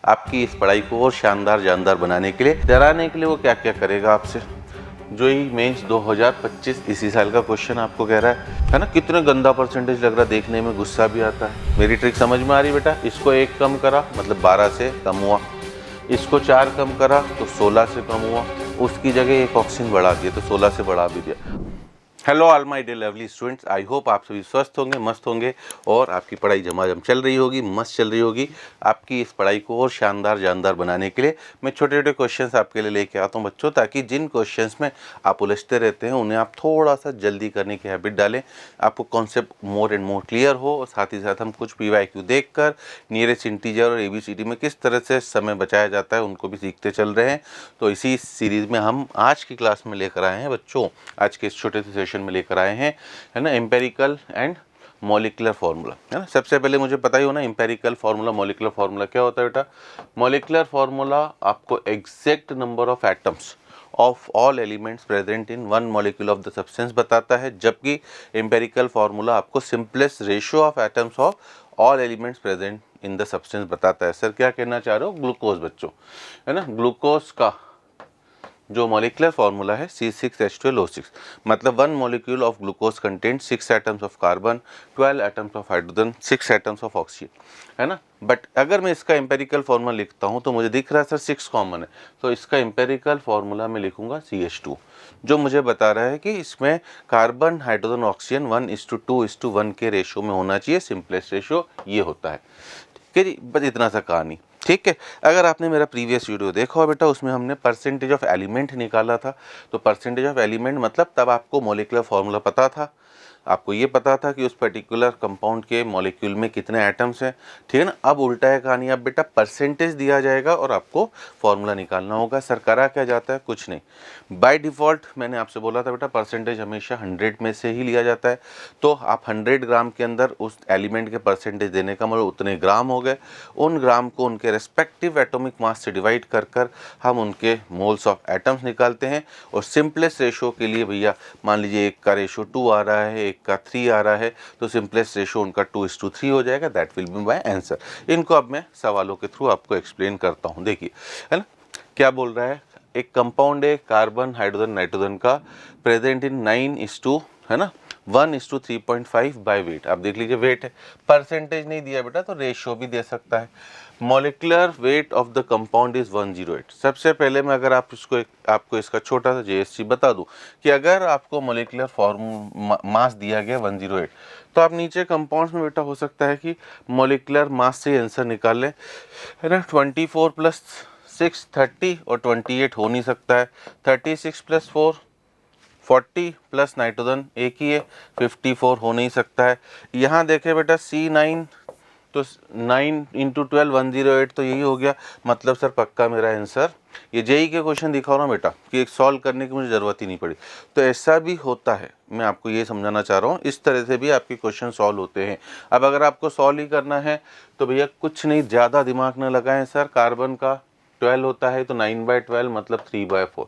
आपकी इस पढ़ाई को और शानदार जानदार बनाने के लिए, डराने के लिए वो क्या क्या करेगा आपसे। जो ही मेंस 2025 इसी साल का क्वेश्चन आपको कह रहा है ना। कितना गंदा परसेंटेज लग रहा है, देखने में गुस्सा भी आता है। मेरी ट्रिक समझ में आ रही बेटा। इसको 1 कम करा मतलब 12 से कम हुआ, इसको 4 कम करा तो 16 से कम हुआ, उसकी जगह एक ऑक्सीजन बढ़ा दिया तो 16 से बढ़ा भी दिया। Hello all my dear lovely students, I hope आप सभी स्वस्थ होंगे, मस्त होंगे और आपकी पढ़ाई झमाझम चल रही होगी, मस्त चल रही होगी। आपकी इस पढ़ाई को और शानदार जानदार बनाने के लिए मैं छोटे छोटे क्वेश्चंस आपके लिए लेके आता हूं बच्चों, ताकि जिन क्वेश्चंस में आप उलझते रहते हैं उन्हें आप थोड़ा सा जल्दी करने की हैबिट डालें, आपको concept more and more clear हो। और साथ ही साथ हम कुछ PYQ देख कर नियरेस्ट इंटीजर और ABCD में किस तरह से समय बचाया जाता है उनको भी सीखते चल रहे हैं। तो इसी सीरीज़ में हम आज की क्लास में लेकर आए हैं बच्चों, आज के इस छोटे से सेशन में लेकर आए हैं, है ना, एम्पेरिकल एंड मॉलिकुलर फार्मूला, है ना। सबसे पहले मुझे पता ही हो ना एम्पेरिकल फार्मूला मॉलिकुलर फार्मूला क्या होता है बेटा। मॉलिकुलर फार्मूला आपको exact number of atoms of all elements present in one molecule of the substance बताता है, जबकि एम्पेरिकल फार्मूला आपको simplest ratio of atoms of all elements present in the substance बताता है। सर क्या कहना चाह रहे हो, ग्लूकोज बच्चों, है ना। ग्लूकोज का जो मॉलिकुलर फार्मूला है C6H12O6, मतलब one molecule of glucose content 6 atoms of carbon, 12 atoms of hydrogen, 6 atoms of oxygen, है ना। बट अगर मैं इसका एम्पेरिकल फार्मूला लिखता हूं तो मुझे दिख रहा है सर 6 कॉमन है, तो इसका एम्पेरिकल फार्मूला मैं लिखूंगा CH2, जो मुझे बता रहा है कि इसमें कार्बन हाइड्रोजन ऑक्सीजन 1:2:1 के रेशियो में होना चाहिए। सिंपलेस्ट रेशियो ये होता है, ठीक है जी। बस इतना सा कहानी, ठीक है। अगर आपने मेरा प्रीवियस वीडियो देखा हो बेटा, उसमें हमने परसेंटेज ऑफ एलिमेंट निकाला था। तो परसेंटेज ऑफ एलिमेंट मतलब तब आपको मॉलिकुलर फार्मूला पता था, आपको ये पता था कि उस पर्टिकुलर कंपाउंड के मॉलिक्यूल में कितने एटम्स हैं, ठीक है ना। अब उल्टा है कहानी, अब बेटा परसेंटेज दिया जाएगा और आपको फार्मूला निकालना होगा। सर करा क्या जाता है, कुछ नहीं, बाय डिफ़ॉल्ट मैंने आपसे बोला था बेटा परसेंटेज हमेशा 100 में से ही लिया जाता है। तो आप 100 ग्राम के अंदर उस एलिमेंट के परसेंटेज देने का मतलब उतने ग्राम हो गए। उन ग्राम को उनके रेस्पेक्टिव एटॉमिक मास से डिवाइड कर कर हम उनके मोल्स ऑफ एटम्स निकालते हैं। और सिंपलेस्ट रेशो के लिए भैया मान लीजिए एक का रेशो 2 आ रहा है, एक का 3 आ रहा है, तो सिंपलेस्ट रेशो उनका 2:3 हो जाएगा। That will be my answer. इनको अब मैं सवालों के थ्रू आपको एक्सप्लेन करता हूँ। देखिए, है ना, क्या बोल रहा है। एक कंपाउंड है कार्बन हाइड्रोजन नाइट्रोजन का, प्रेजेंट इन 9:, है ना, 1:3.5 बाय वेट। आप देख लीजिए वेट है, परसेंटेज नहीं दिया बेटा तो रेशियो भी दे सकता है। Molecular weight of the compound is 108। सबसे पहले मैं अगर आपको इसका छोटा सा JSC बता दूं कि अगर आपको मॉलिकुलर मास दिया गया 108, तो आप नीचे कंपाउंड्स में बेटा हो सकता है कि मॉलिकुलर मास से आंसर निकाल लें, है ना। 24 + 6 30 और 28 हो नहीं सकता है। 36 + 4 40 प्लस नाइट्रोजन एक ही है, 54 हो नहीं सकता है। यहाँ देखें बेटा C9, तो 9 × 12 108 तो यही हो गया। मतलब सर पक्का मेरा आंसर, ये JEE के क्वेश्चन दिखाओ ना बेटा कि एक सॉल्व करने की मुझे ज़रूरत ही नहीं पड़ी। तो ऐसा भी होता है, मैं आपको ये समझाना चाह रहा हूँ, इस तरह से भी आपके क्वेश्चन सॉल्व होते हैं। अब अगर आपको सॉल्व ही करना है तो भैया कुछ नहीं, ज़्यादा दिमाग न लगाएं। सर कार्बन का 12 होता है तो 9/12 मतलब 3/4।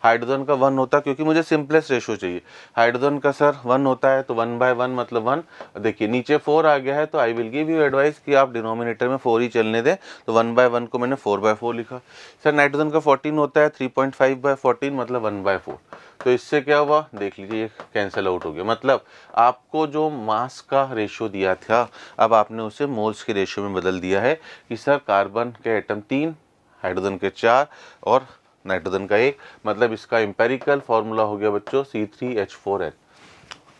हाइड्रोजन का 1 होता है, क्योंकि मुझे सिंपलेस्ट रेशो चाहिए। हाइड्रोजन का सर 1 होता है तो 1/1 मतलब 1। देखिए नीचे 4 आ गया है, तो I will give you advice कि आप डिनोमिनेटर में 4 ही चलने दें। तो 1/1 को मैंने 4/4 लिखा। सर नाइट्रोजन का 14 होता है, 3.5/14 मतलब 1/4। तो इससे क्या हुआ, देख लीजिए ये कैंसिल आउट हो गया। मतलब आपको जो मास का रेशियो दिया था, अब आपने उसे मोल्स के रेशियो में बदल दिया है कि सर कार्बन के एटम 3, हाइड्रोजन के 4 और नाइट्रोजन का 1। मतलब इसका एम्पेरिकल फार्मूला हो गया बच्चों C3H4n।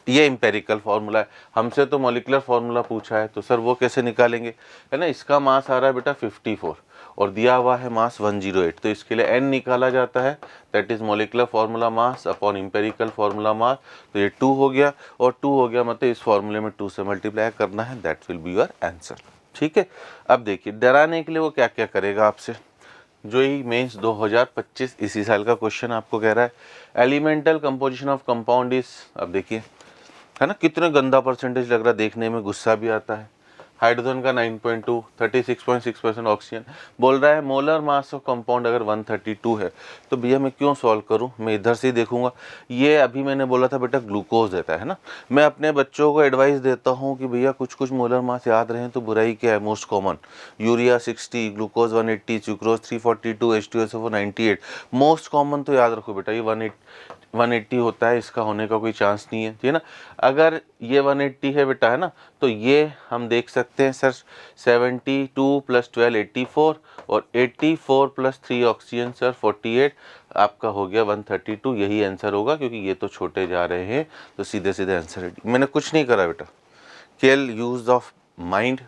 ये एम्पेरिकल फार्मूला है। हमसे तो मॉलिकुलर फार्मूला पूछा है, तो सर वो कैसे निकालेंगे, है ना। इसका मास आ रहा है बेटा 54 और दिया हुआ है मास 108, तो इसके लिए n निकाला जाता है, that is molecular formula mass upon empirical formula mass. तो ये 2 हो गया, और 2 हो गया मतलब इस फार्मूले में 2 से मल्टीप्लाई करना है, that will be your answer. ठीक है। अब देखिए डराने के लिए वो क्या क्या करेगा आपसे। जो ही मेंस 2025 इसी साल का क्वेश्चन आपको कह रहा है, elemental composition of compound is, अब देखिए, है ना, कितना गंदा परसेंटेज लग रहा है, देखने में गुस्सा भी आता है। हाइड्रोजन का 9.2, 36.6% ऑक्सीजन। बोल रहा है मोलर मास ऑफ कंपाउंड अगर 132 है तो भैया मैं क्यों सॉल्व करूं, मैं इधर से ही देखूंगा। ये अभी मैंने बोला था बेटा ग्लूकोज देता है ना, मैं अपने बच्चों को एडवाइस देता हूं कि भैया कुछ कुछ मोलर मास याद रहे तो बुराई क्या है। Most common urea 60, glucose 180, sucrose 342, H2SO4 98। Most common तो याद रखो बेटा, ये 180 होता है, इसका होने का कोई चांस नहीं है, ठीक है ना। अगर ये 180 है बेटा, है ना, तो ये हम देख सकते हैं सर 72 + 12 84, और 84 + 3 ऑक्सीजन सर 48, आपका हो गया 132। यही आंसर होगा क्योंकि ये तो छोटे जा रहे हैं, तो सीधे सीधे आंसर है। मैंने कुछ नहीं करा बेटा, केवल यूज ऑफ माइंड,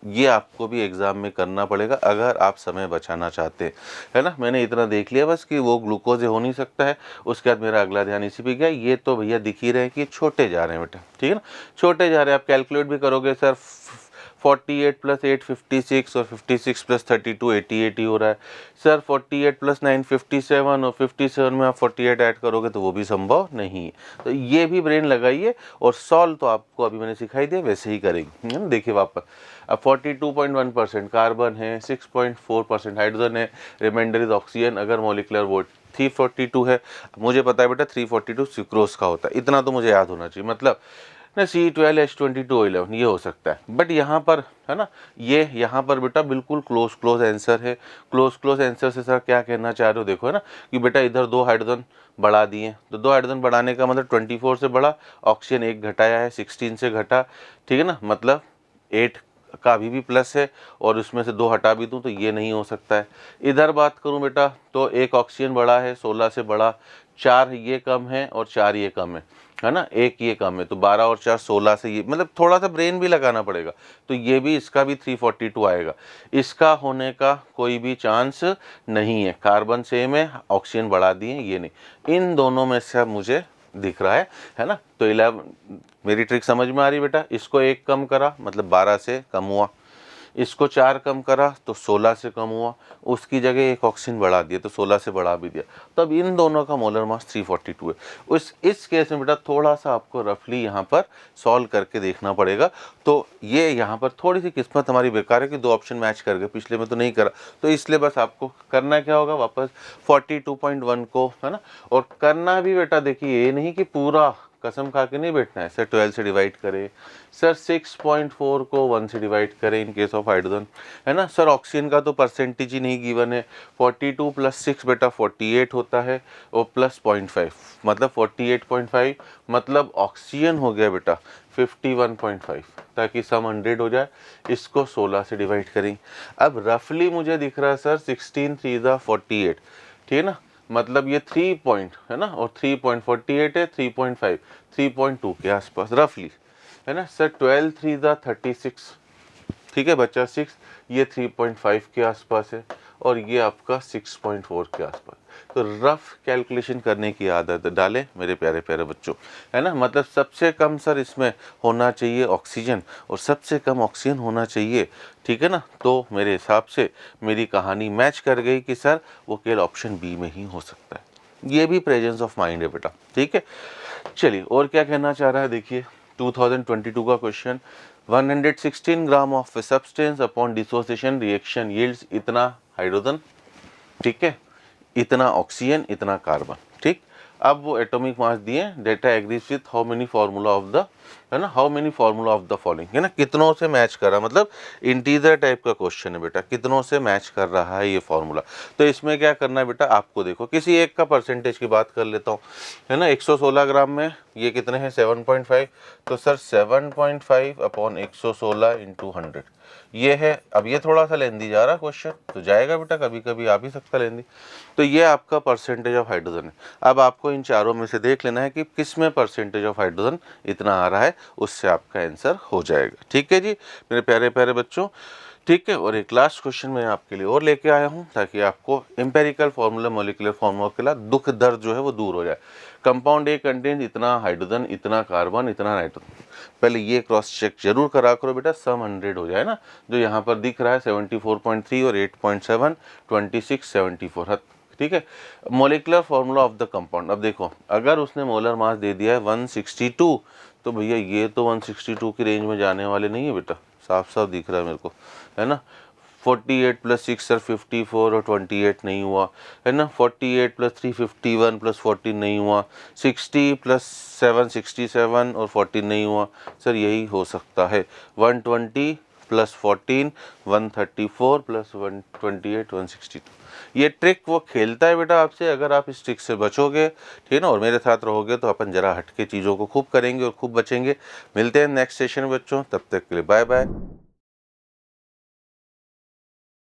ये आपको भी एग्जाम में करना पड़ेगा अगर आप समय बचाना चाहते हैं, है ना। मैंने इतना देख लिया बस कि वो ग्लूकोज हो नहीं सकता है, उसके बाद मेरा अगला ध्यान इसी पे गया। ये तो भैया दिख ही रहे हैं कि छोटे जा रहे हैं बेटा, ठीक है ना, छोटे जा रहे हैं। आप कैलकुलेट भी करोगे सर 48 + 8 56, और 56 + 32 88 ही हो रहा है सर। 48 + 9 57, और 57 में आप 48 ऐड करोगे तो वो भी संभव नहीं है। तो ये भी ब्रेन लगाइए, और सॉल्व तो आपको अभी मैंने सिखाई दिया वैसे ही करेंगे, है ना। देखिए वापस, अब 42.1% कार्बन है, 6.4% हाइड्रोजन है, रिमाइंडर इज ऑक्सीजन। अगर मॉलिक्यूलर वेट 342 है, मुझे पता है बेटा 342 सुक्रोज का होता है, इतना तो मुझे याद होना चाहिए। मतलब ना C12H22O11 ये हो सकता है, बट यहाँ पर है ना, ये यहाँ पर बेटा बिल्कुल क्लोज आंसर है। क्लोज आंसर से सर क्या कहना चाह रहे हो, देखो है ना, कि बेटा इधर 2 हाइड्रोजन बढ़ा दिए, तो 2 हाइड्रोजन बढ़ाने का मतलब 24 से बढ़ा, ऑक्सीजन 1 घटाया है, 16 से घटा, ठीक है ना, मतलब 8 का अभी भी प्लस है, और उसमें से 2 हटा भी दूं तो ये नहीं हो सकता है। इधर बात करूं बेटा तो 1 ऑक्सीजन बढ़ा है, 16 से बढ़ा, 4 ये कम है और 4 ये कम है ना, 1 ये कम है, तो 12 और 4 16 से ये, मतलब थोड़ा सा ब्रेन भी लगाना पड़ेगा। तो ये भी, इसका भी 342 आएगा, इसका होने का कोई भी चांस नहीं है। कार्बन सेम है, ऑक्सीजन बढ़ा दिए, ये नहीं। इन दोनों में से अब मुझे दिख रहा है ना। तो 11, मेरी ट्रिक समझ में आ रही बेटा। इसको 1 कम करा मतलब 12 से कम हुआ, इसको 4 कम करा तो 16 से कम हुआ, उसकी जगह 1 ऑक्सीजन बढ़ा दिया तो 16 से बढ़ा भी दिया। तब इन दोनों का मोलर मास 342 है। इस केस में बेटा थोड़ा सा आपको रफली यहाँ पर सॉल्व करके देखना पड़ेगा। तो ये यहाँ पर थोड़ी सी किस्मत हमारी बेकार है कि 2 ऑप्शन मैच कर गए, पिछले में तो नहीं करा। तो इसलिए बस आपको करना क्या होगा, वापस 42.1 को, है ना, और करना भी बेटा देखिए ये नहीं कि पूरा कसम खा के नहीं बैठना है। सर 12 से डिवाइड करें, सर 6.4 को 1 से डिवाइड करें इन केस ऑफ हाइड्रोजन, है ना। सर ऑक्सीजन का तो परसेंटेज ही नहीं गिवन है, 42 + 6 बेटा 48 होता है, और प्लस 0.5 मतलब 48.5, मतलब ऑक्सीजन हो गया बेटा 51.5, ताकि सम 100 हो जाए। इसको 16 से डिवाइड करें। अब रफली मुझे दिख रहा है सर 16 × 3 = 48, ठीक है ना, मतलब ये 3 पॉइंट है ना, और 3.48 है, 3.5 3.2 के आसपास रफली, है ना सर। 12 × 3 = 36, ठीक है बच्चा 6, ये 3.5 के आसपास है, और ये आपका 6.4 के आसपास। तो रफ कैलकुलेशन करने की आदत डालें मेरे प्यारे प्यारे बच्चों, है ना। मतलब सबसे कम सर इसमें होना चाहिए ऑक्सीजन, और सबसे कम ऑक्सीजन होना चाहिए, ठीक है ना। तो मेरे हिसाब से मेरी कहानी मैच कर गई कि सर वो केवल ऑप्शन बी में ही हो सकता है। ये भी प्रेजेंस ऑफ माइंड है बेटा, ठीक है। चलिए और क्या कहना चाह रहा है, देखिए 2022 का question, 116 gram of a substance upon dissociation reaction yields इतना हाइड्रोजन, ठीक है, इतना ऑक्सीजन, इतना कार्बन, ठीक। अब वो एटॉमिक मास दिए, data agrees with how many formula of the, है ना, how many formula of the following, है ना, कितनों से मैच कर रहा, मतलब इंटीजर टाइप का क्वेश्चन है बेटा, कितनों से मैच कर रहा है ये फार्मूला। तो इसमें क्या करना है बेटा, आपको देखो किसी एक का परसेंटेज की बात कर लेता हूँ, है ना। 116 ग्राम में ये कितने हैं 7.5, तो सर 7.5 अपॉन 116 × 100 ये है। अब ये थोड़ा सा लेंदी जा रहा क्वेश्चन, तो जाएगा बेटा, कभी कभी आ भी सकता लेंदी। तो ये आपका परसेंटेज ऑफ हाइड्रोजन है। अब आपको इन चारों में से देख लेना है कि किस में परसेंटेज ऑफ हाइड्रोजन इतना आ रहा है, उससे आपका आंसर हो जाएगा, ठीक है जी मेरे प्यारे प्यारे बच्चों, ठीक है। और एक लास्ट क्वेश्चन मैं आपके लिए और लेके आया हूँ, ताकि आपको एम्पेरिकल फार्मूला, मोलिकुलर फार्मूला के लिए दुख दर्द जो है वो दूर हो जाए। कंपाउंड ए कंटेन इतना हाइड्रोजन, इतना कार्बन, इतना नाइट्रोजन, पहले ये क्रॉस चेक जरूर करा करो बेटा, सम 100 हो जाए ना। जो यहाँ पर दिख रहा है 74.3 और 8.7, 26 74, ठीक है। Molecular formula of the compound, अब देखो अगर उसने मोलर मास दे दिया है 162, तो भैया ये तो 162 की रेंज में जाने वाले नहीं है बेटा, साफ साफ दिख रहा है मेरे को, है ना। 48 प्लस 6 सर 54 और 28 नहीं हुआ, है ना। 48 प्लस 3 51 प्लस 14 नहीं हुआ। 60 प्लस 7 67 और 14 नहीं हुआ सर, यही हो सकता है। 120 प्लस 14 134 प्लस 128 162। ये ट्रिक वो खेलता है बेटा आपसे, अगर आप इस ट्रिक से बचोगे, ठीक है ना, और मेरे साथ रहोगे तो अपन जरा हटके चीज़ों को खूब करेंगे और खूब बचेंगे। मिलते हैं नेक्स्ट सेशन में बच्चों, तब तक के लिए बाय बाय।